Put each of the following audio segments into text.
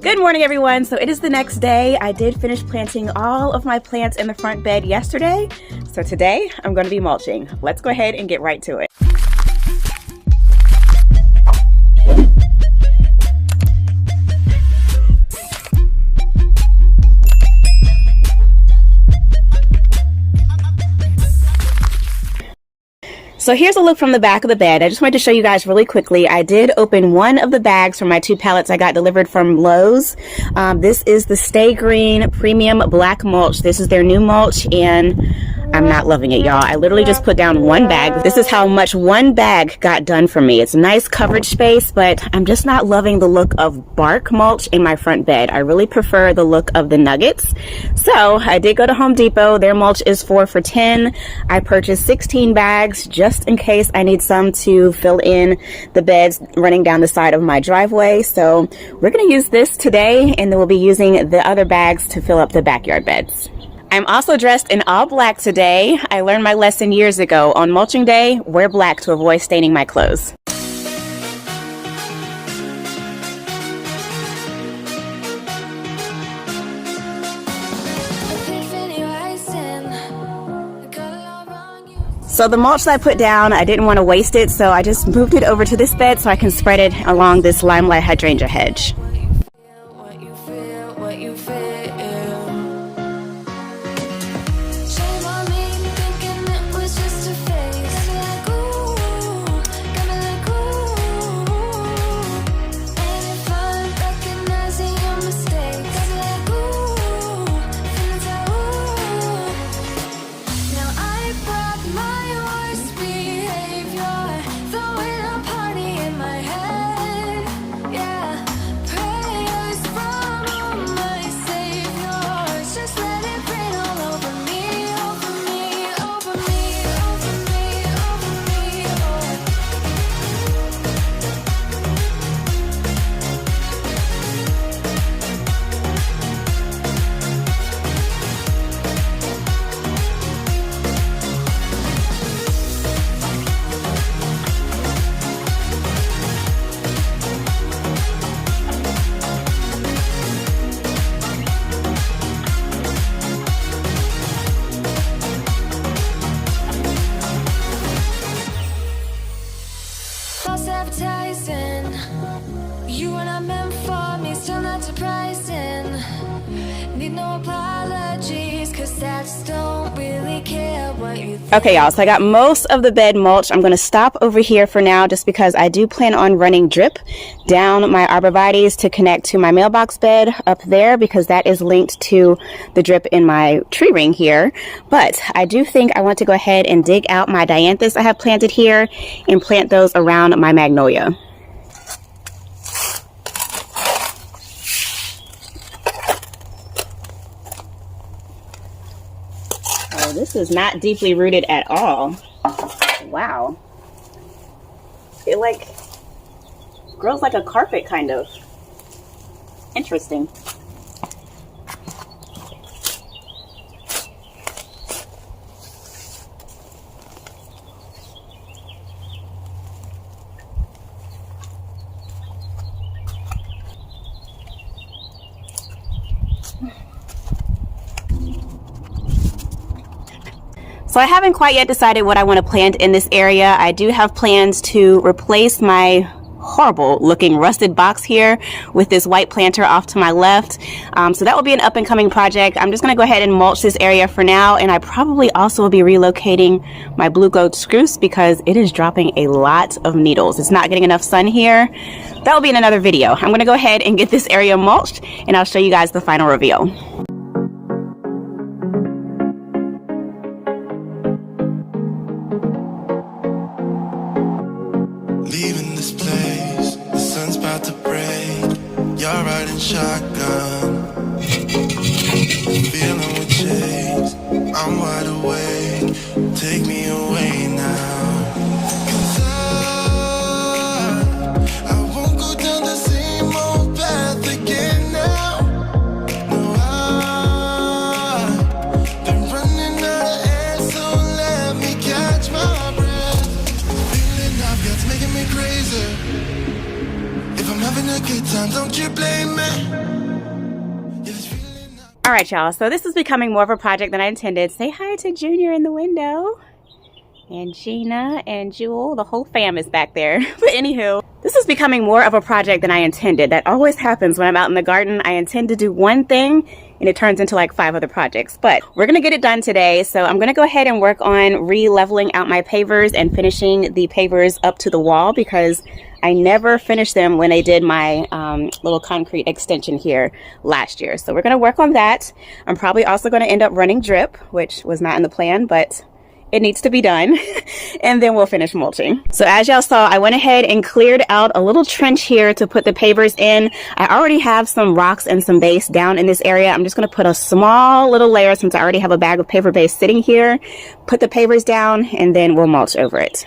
Good morning, everyone. So it is the next day. I did finish planting all of my plants in the front bed yesterday. So today I'm going to be mulching. Let's go ahead and get right to it. So here's a look from the back of the bed. I just wanted to show you guys really quickly. I did open one of the bags from my 2 pallets I got delivered from Lowe's. This is the Stay Green Premium Black Mulch. This is their new mulch, and I'm not loving it, y'all. I literally just put down one bag. This is how much one bag got done for me. It's a nice coverage space, but I'm just not loving the look of bark mulch in my front bed. I really prefer the look of the nuggets. So I did go to Home Depot. Their mulch is 4 for $10. I purchased 16 bags just in case I need some to fill in the beds running down the side of my driveway. So we're going to use this today, and then we'll be using the other bags to fill up the backyard beds. I'm also dressed in all black today. I learned my lesson years ago. On mulching day, wear black to avoid staining my clothes. So the mulch that I put down, I didn't want to waste it, so I just moved it over to this bed so I can spread it along this limelight hydrangea hedge. You were not meant for me, still not surprising. Need no apologies, cause I just don't really care what you think. Okay, y'all, so I got most of the bed mulch. I'm going to stop over here for now just because I do plan on running drip down my arborvitaes to connect to my mailbox bed up there, because that is linked to the drip in my tree ring here. But I do think I want to go ahead and dig out my dianthus I have planted here and plant those around my magnolia. This is not deeply rooted at all. Wow. It like grows like a carpet kind of. Interesting. So I haven't quite yet decided what I want to plant in this area. I do have plans to replace my horrible looking rusted box here with this white planter off to my left. So that will be an up and coming project. I'm just going to go ahead and mulch this area for now, and I probably also will be relocating my blue goat spruce because it is dropping a lot of needles. It's not getting enough sun here. That will be in another video. I'm going to go ahead and get this area mulched, and I'll show you guys the final reveal. Leaving this place, the sun's about to break. You're riding shotgun, feeling with chase. I'm wide awake, take me away now. 'Cause I won't go down the same old path again now. No, I've been running out of air, so let me catch my breath. Feeling I've got's making me crazy. If I'm having a good time, don't you blame me. All right, y'all, so this is becoming more of a project than I intended. Say hi to Junior in the window. And Gina and Jewel, the whole fam is back there. But anywho, this is becoming more of a project than I intended. That always happens when I'm out in the garden. I intend to do one thing and it turns into like 5 other projects. But we're gonna get it done today. So I'm gonna go ahead and work on re-leveling out my pavers and finishing the pavers up to the wall because I never finished them when I did my little concrete extension here last year. So we're gonna work on that. I'm probably also gonna end up running drip, which was not in the plan, but it needs to be done. And then we'll finish mulching. So as y'all saw, I went ahead and cleared out a little trench here to put the pavers in. I already have some rocks and some base down in this area. I'm just going to put a small little layer since I already have a bag of paver base sitting here, put the pavers down, and then we'll mulch over it.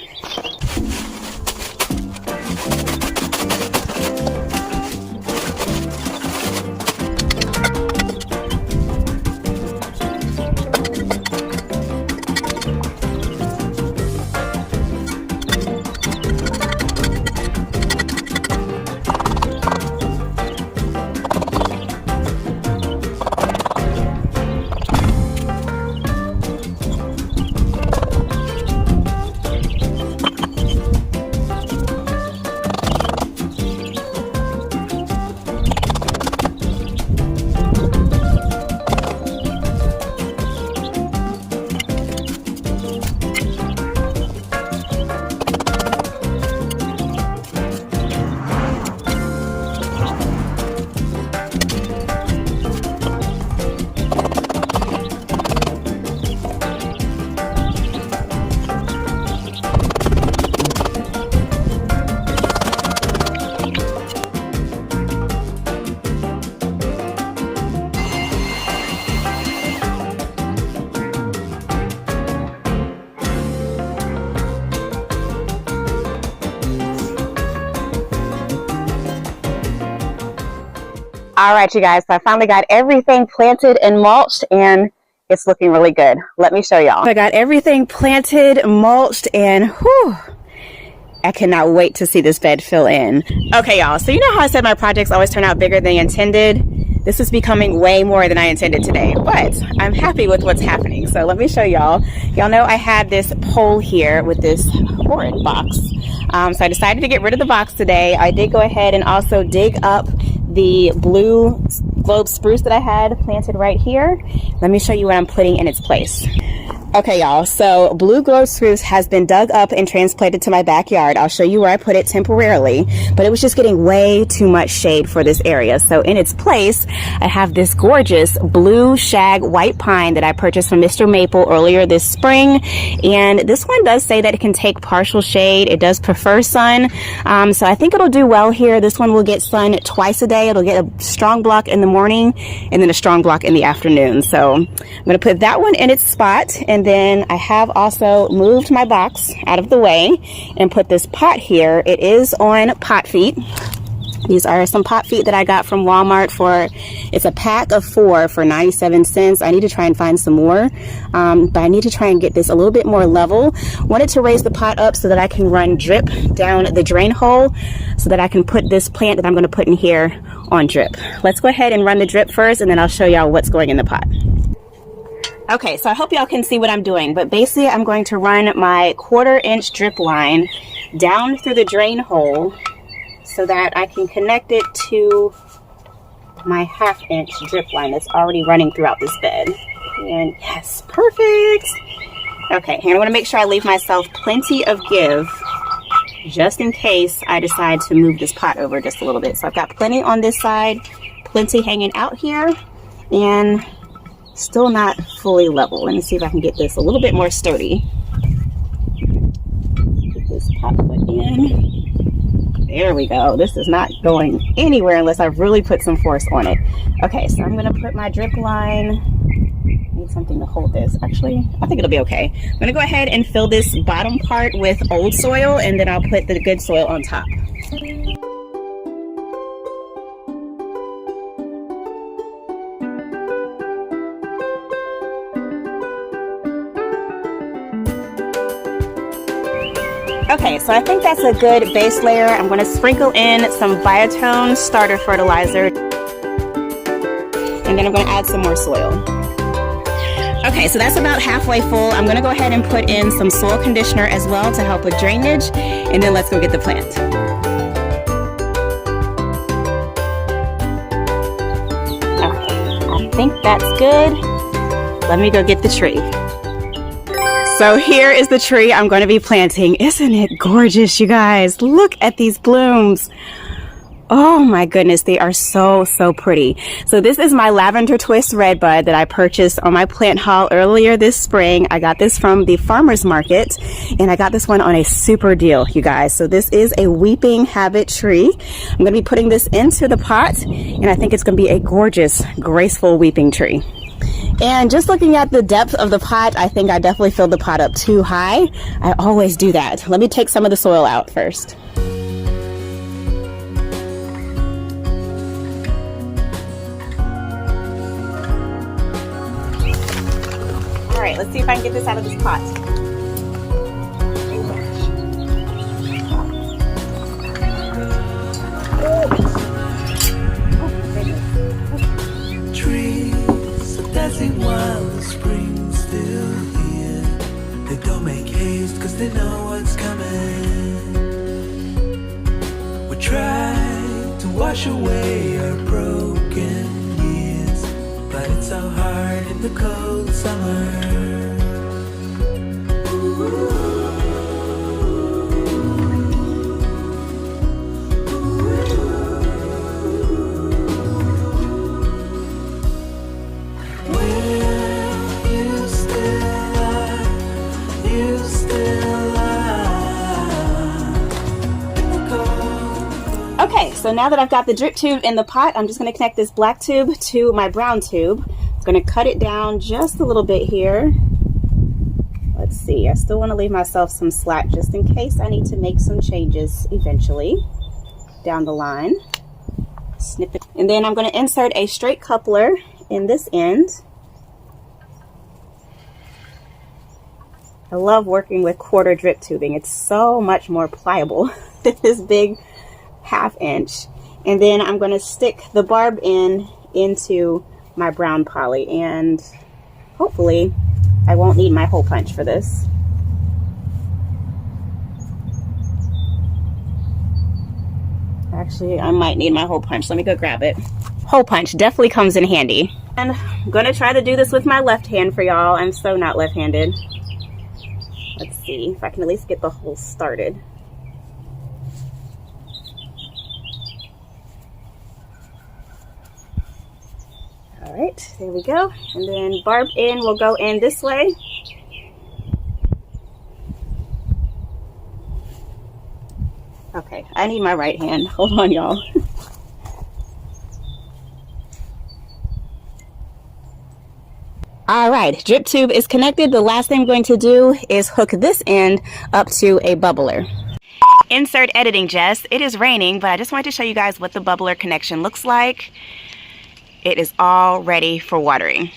All right, you guys, so I finally got everything planted and mulched and it's looking really good. Let me show y'all. I got everything planted, mulched, and whew, I cannot wait to see this bed fill in. Okay, y'all, so you know how I said my projects always turn out bigger than intended? This is becoming way more than I intended today, but I'm happy with what's happening. So let me show y'all. Y'all know I had this pole here with this horrid box. So I decided to get rid of the box today. I did go ahead and also dig up the blue globe spruce that I had planted right here. Let me show you what I'm putting in its place. Okay, y'all, so blue globe spruce has been dug up and transplanted to my backyard. I'll show you where I put it temporarily, but it was just getting way too much shade for this area. So in its place, I have this gorgeous blue shag white pine that I purchased from Mr. Maple earlier this spring. And this one does say that it can take partial shade. It does prefer sun. So I think it'll do well here. This one will get sun twice a day. It'll get a strong block in the morning and then a strong block in the afternoon. So I'm going to put that one in its spot. And then I have also moved my box out of the way and put this pot here. It is on pot feet. These are some pot feet that I got from Walmart it's a pack of 4 for 97 cents. I need to try and find some more, but I need to try and get this a little bit more level. Wanted to raise the pot up so that I can run drip down the drain hole so that I can put this plant that I'm going to put in here on drip. Let's go ahead and run the drip first and then I'll show y'all what's going in the pot. Okay, so I hope y'all can see what I'm doing, but basically I'm going to run my 1/4 inch drip line down through the drain hole so that I can connect it to my 1/2 inch drip line that's already running throughout this bed. And yes, perfect. Okay, and I want to make sure I leave myself plenty of give just in case I decide to move this pot over just a little bit. So I've got plenty on this side, plenty hanging out here, and still not fully level. Let me see if I can get this a little bit more sturdy. Get this pot put in. There we go. This is not going anywhere unless I really put some force on it. Okay, so I'm going to put my drip line. I need something to hold this. Actually, I think it'll be okay. I'm going to go ahead and fill this bottom part with old soil and then I'll put the good soil on top. Okay, so I think that's a good base layer. I'm going to sprinkle in some Biotone starter fertilizer. And then I'm going to add some more soil. Okay, so that's about halfway full. I'm going to go ahead and put in some soil conditioner as well to help with drainage. And then let's go get the plant. Okay, I think that's good. Let me go get the tree. So here is the tree I'm going to be planting. Isn't it gorgeous, you guys? Look at these blooms. Oh my goodness, they are so, so pretty. So this is my lavender twist redbud that I purchased on my plant haul earlier this spring. I got this from the farmer's market, and I got this one on a super deal, you guys. So this is a weeping habit tree. I'm going to be putting this into the pot, and I think it's going to be a gorgeous, graceful weeping tree. And just looking at the depth of the pot, I think I definitely filled the pot up too high. I always do that. Let me take some of the soil out first. All right, let's see if I can get this out of this pot. Trees are dancing while the spring's still here. They don't make haste cause they know what's coming. We try to wash away our broken years, but it's so hard in the cold summer. Okay, so now that I've got the drip tube in the pot, I'm just going to connect this black tube to my brown tube. I'm going to cut it down just a little bit here. Let's see, I still want to leave myself some slack just in case I need to make some changes eventually down the line. Snip it. And then I'm going to insert a straight coupler in this end. I love working with quarter drip tubing. It's so much more pliable than this big ½ inch. And then I'm going to stick the barb into my brown poly, and hopefully I won't need my hole punch for this. Actually, I might need my hole punch. Let me go grab it. Hole punch definitely comes in handy. And I'm going to try to do this with my left hand for y'all. I'm so not left-handed. Let's see if I can at least get the hole started. All right, there we go. And then barb end will go in this way. Okay, I need my right hand. Hold on, y'all. All right, drip tube is connected. The last thing I'm going to do is hook this end up to a bubbler. Insert editing, Jess. It is raining, but I just wanted to show you guys what the bubbler connection looks like. It is all ready for watering.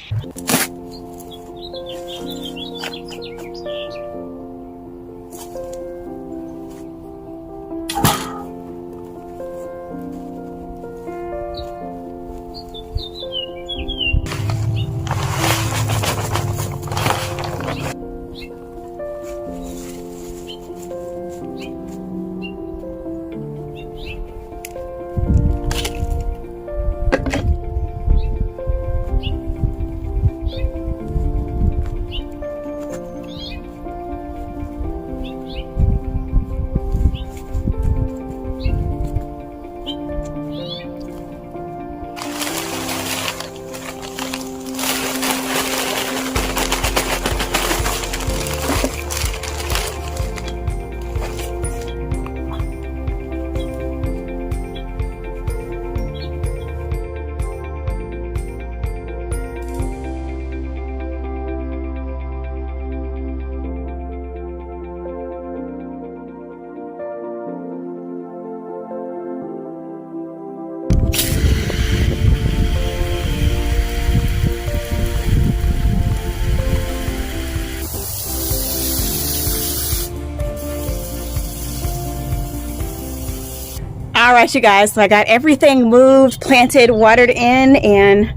All right, you guys, so I got everything moved, planted, watered in, and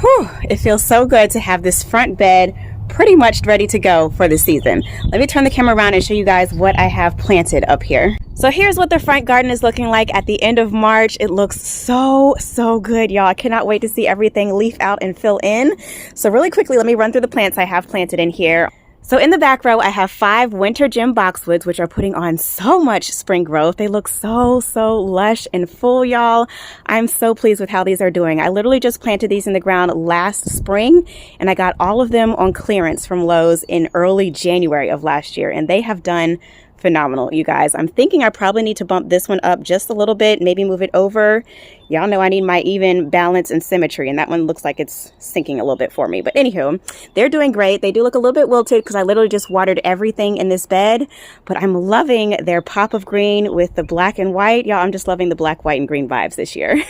Whew, it feels so good to have this front bed pretty much ready to go for the season. Let me turn the camera around and show you guys what I have planted up here. So here's what the front garden is looking like at the end of March. It looks so good, y'all. I cannot wait to see everything leaf out and fill in. So really quickly, let me run through the plants I have planted in here. So in the back row, I have 5 winter gem boxwoods, which are putting on so much spring growth. They look so lush and full, y'all. I'm so pleased with how these are doing. I literally just planted these in the ground last spring, and I got all of them on clearance from Lowe's in early January of last year, and they have done phenomenal, you guys. I'm thinking I probably need to bump this one up just a little bit, maybe move it over. Y'all know I need my even balance and symmetry, and that one looks like it's sinking a little bit for me. But anywho, they're doing great. They do look a little bit wilted because I literally just watered everything in this bed, but I'm loving their pop of green with the black and white. Y'all, I'm just loving the black, white, and green vibes this year.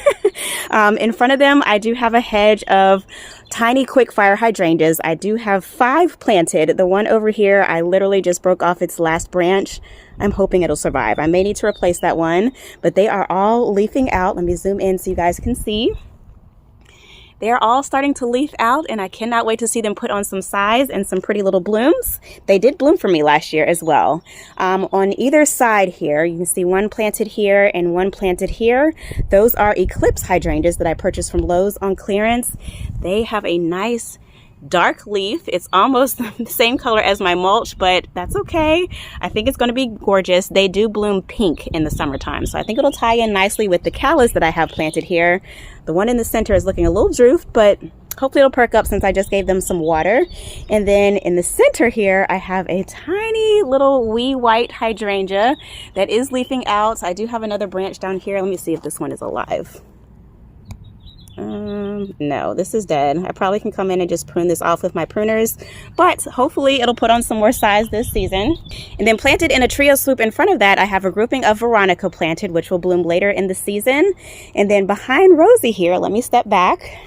In front of them, I do have a hedge of tiny quick fire hydrangeas. I do have 5 planted. The one over here, I literally just broke off its last branch. I'm hoping it'll survive. I may need to replace that one, but they are all leafing out. Let me zoom in so you guys can see. They are all starting to leaf out, and I cannot wait to see them put on some size and some pretty little blooms. They did bloom for me last year as well. On either side here, you can see one planted here and one planted here. Those are eclipse hydrangeas that I purchased from Lowe's on clearance. They have a nice dark leaf. It's almost the same color as my mulch, but that's okay. I think it's going to be gorgeous. They do bloom pink in the summertime, so I think it'll tie in nicely with the callus that I have planted here. The one in the center is looking a little drooped, but hopefully it'll perk up since I just gave them some water. And then in the center here, I have a tiny little wee white hydrangea that is leafing out. I do have another branch down here. Let me see if this one is alive. No, this is dead. I probably can come in and just prune this off with my pruners, but hopefully it'll put on some more size this season. And then planted in a trio swoop in front of that, I have a grouping of Veronica planted, which will bloom later in the season. And then behind Rosie here, let me step back.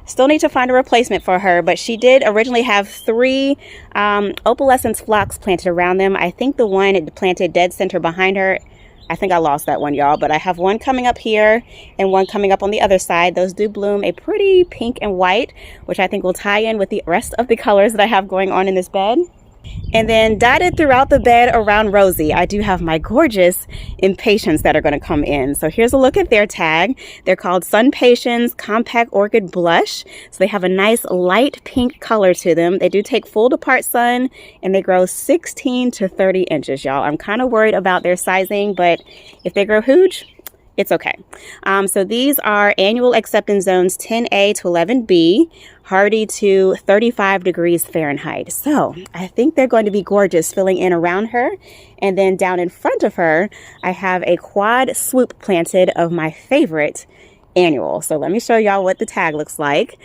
Still need to find a replacement for her, but she did originally have 3 opalescence phlox planted around them. I think the one planted dead center behind her, I think I lost that one, y'all, but I have one coming up here and one coming up on the other side. Those do bloom a pretty pink and white, which I think will tie in with the rest of the colors that I have going on in this bed. And then dotted throughout the bed around Rosie, I do have my gorgeous impatiens that are going to come in. So here's a look at their tag. They're called Sun Patience Compact Orchid Blush. So they have a nice light pink color to them. They do take full to part sun, and they grow 16 to 30 inches, y'all. I'm kind of worried about their sizing, but if they grow huge, it's okay. So these are annual acceptance zones 10A to 11B, hardy to 35 degrees Fahrenheit. So I think they're going to be gorgeous filling in around her. And then down in front of her, I have a quad swoop planted of my favorite annual. So let me show y'all what the tag looks like.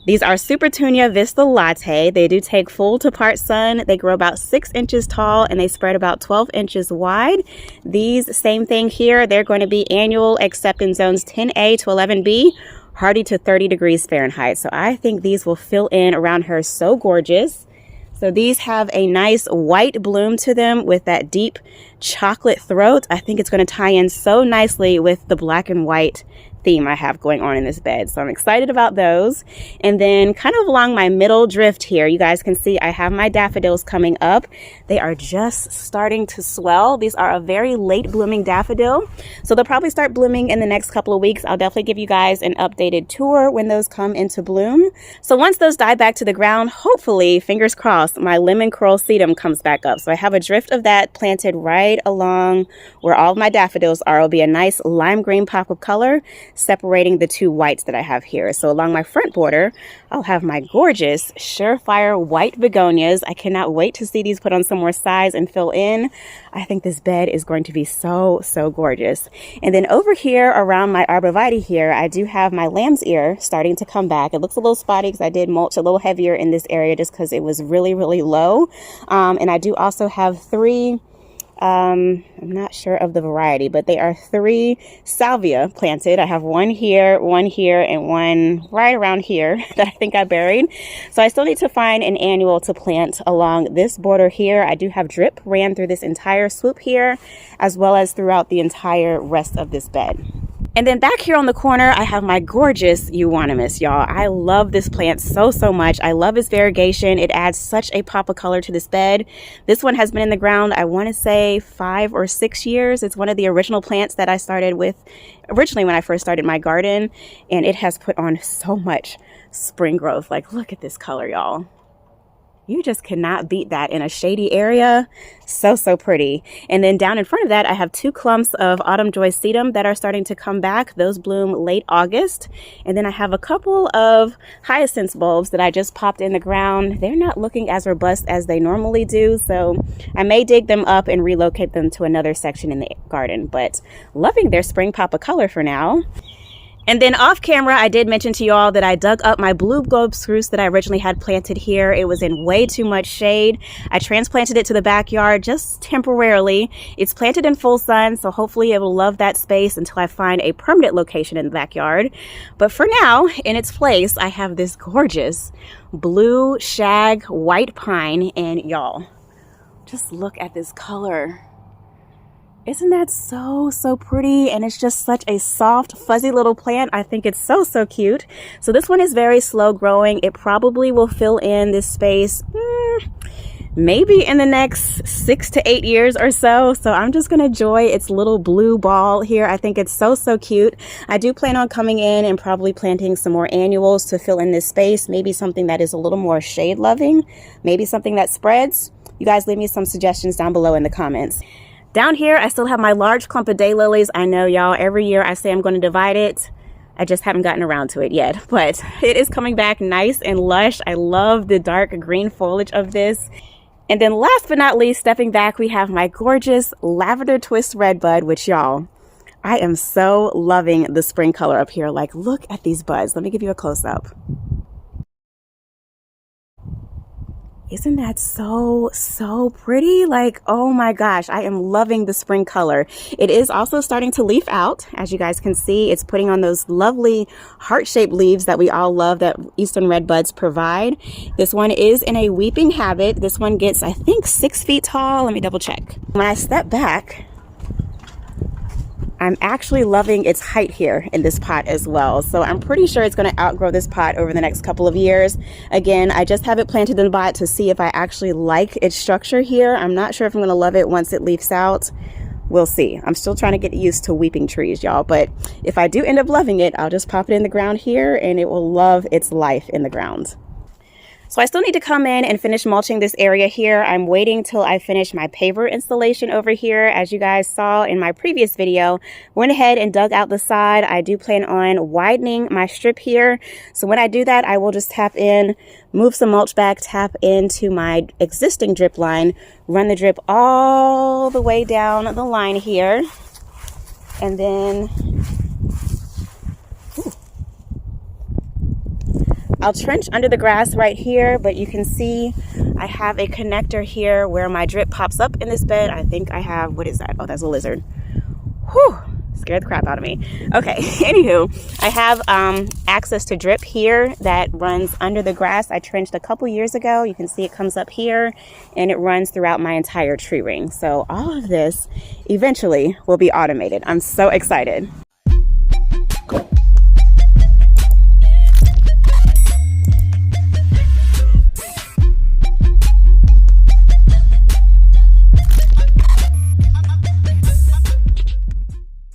These are Supertunia Vista Latte. They do take full to part sun. They grow about 6 inches tall and they spread about 12 inches wide. These, same thing here, they're going to be annual acceptance zones 10A to 11B, hardy to 30 degrees Fahrenheit. So I think these will fill in around her so gorgeous. So these have a nice white bloom to them with that deep chocolate throat. I think it's going to tie in so nicely with the black and white theme I have going on in this bed. So I'm excited about those. And then kind of along my middle drift here, you guys can see I have my daffodils coming up. They are just starting to swell. These are a very late blooming daffodil, so they'll probably start blooming in the next couple of weeks. I'll definitely give you guys an updated tour when those come into bloom. So once those die back to the ground, hopefully, fingers crossed, my lemon coral sedum comes back up. So I have a drift of that planted right along where all of my daffodils are. It'll be a nice lime green pop of color, separating the 2 whites that I have here. So along my front border, I'll have my gorgeous Surefire white begonias. I cannot wait to see these put on some more size and fill in. I think this bed is going to be so gorgeous. And then over here around my arborvitae here, I do have my lamb's ear starting to come back. It looks a little spotty because I did mulch a little heavier in this area just because it was really low. And I do also have 3 I'm not sure of the variety, but they are 3 salvia planted. I have one here, and one right around here that I think I buried. So I still need to find an annual to plant along this border here. I do have drip ran through this entire swoop here, as well as throughout the entire rest of this bed. And then back here on the corner, I have my gorgeous euonymus, y'all. I love this plant so much. I love its variegation. It adds such a pop of color to this bed. This one has been in the ground, I want to say 5 or 6 years. It's one of the original plants that I started with originally when I first started my garden, and it has put on so much spring growth. Like, look at this color, y'all. You just cannot beat that in a shady area. So pretty. And then down in front of that, I have 2 clumps of autumn joy sedum that are starting to come back. Those bloom late August. And then I have a couple of hyacinth bulbs that I just popped in the ground. They're not looking as robust as they normally do, so I may dig them up and relocate them to another section in the garden, but loving their spring pop of color for now. And then off camera, I did mention to y'all that I dug up my blue globe spruce that I originally had planted here. It was in way too much shade. I transplanted it to the backyard just temporarily. It's planted in full sun, so hopefully it will love that space until I find a permanent location in the backyard. But for now, in its place, I have this gorgeous blue shag white pine, and y'all, just look at this color. Isn't that so pretty? And it's just such a soft, fuzzy little plant. I think it's so cute. So this one is very slow growing. It probably will fill in this space maybe in the next 6 to 8 years or so. So I'm just gonna enjoy its little blue ball here. I think it's so cute. I do plan on coming in and probably planting some more annuals to fill in this space. Maybe something that is a little more shade loving. Maybe something that spreads. You guys leave me some suggestions down below in the comments. Down here, I still have my large clump of daylilies. I know, y'all, every year I say I'm going to divide it. I just haven't gotten around to it yet, but it is coming back nice and lush. I love the dark green foliage of this. And then last but not least, stepping back, we have my gorgeous lavender twist redbud, which, y'all, I am so loving the spring color up here. Like, look at these buds. Let me give you a close-up. Isn't that so pretty? Like, oh my gosh, I am loving the spring color. It is also starting to leaf out. As you guys can see, it's putting on those lovely heart-shaped leaves that we all love that Eastern Redbuds provide. This one is in a weeping habit. This one gets, I think, 6 feet tall. Let me double check. When I step back, I'm actually loving its height here in this pot as well. So I'm pretty sure it's going to outgrow this pot over the next couple of years. Again, I just have it planted in the pot to see if I actually like its structure here. I'm not sure if I'm going to love it once it leaves out. We'll see. I'm still trying to get used to weeping trees, y'all. But if I do end up loving it, I'll just pop it in the ground here and it will love its life in the ground. So I still need to come in and finish mulching this area here. I'm waiting till I finish my paver installation over here. As you guys saw in my previous video, went ahead and dug out the side. I do plan on widening my strip here. So when I do that, I will just tap in, move some mulch back, tap into my existing drip line, run the drip all the way down the line here. And then I'll trench under the grass right here, but you can see I have a connector here where my drip pops up in this bed. I think I have, what is that? Oh, that's a lizard. Whew, scared the crap out of me. Okay, anywho, I have access to drip here that runs under the grass. I trenched a couple years ago. You can see it comes up here and it runs throughout my entire tree ring. So all of this eventually will be automated. I'm so excited.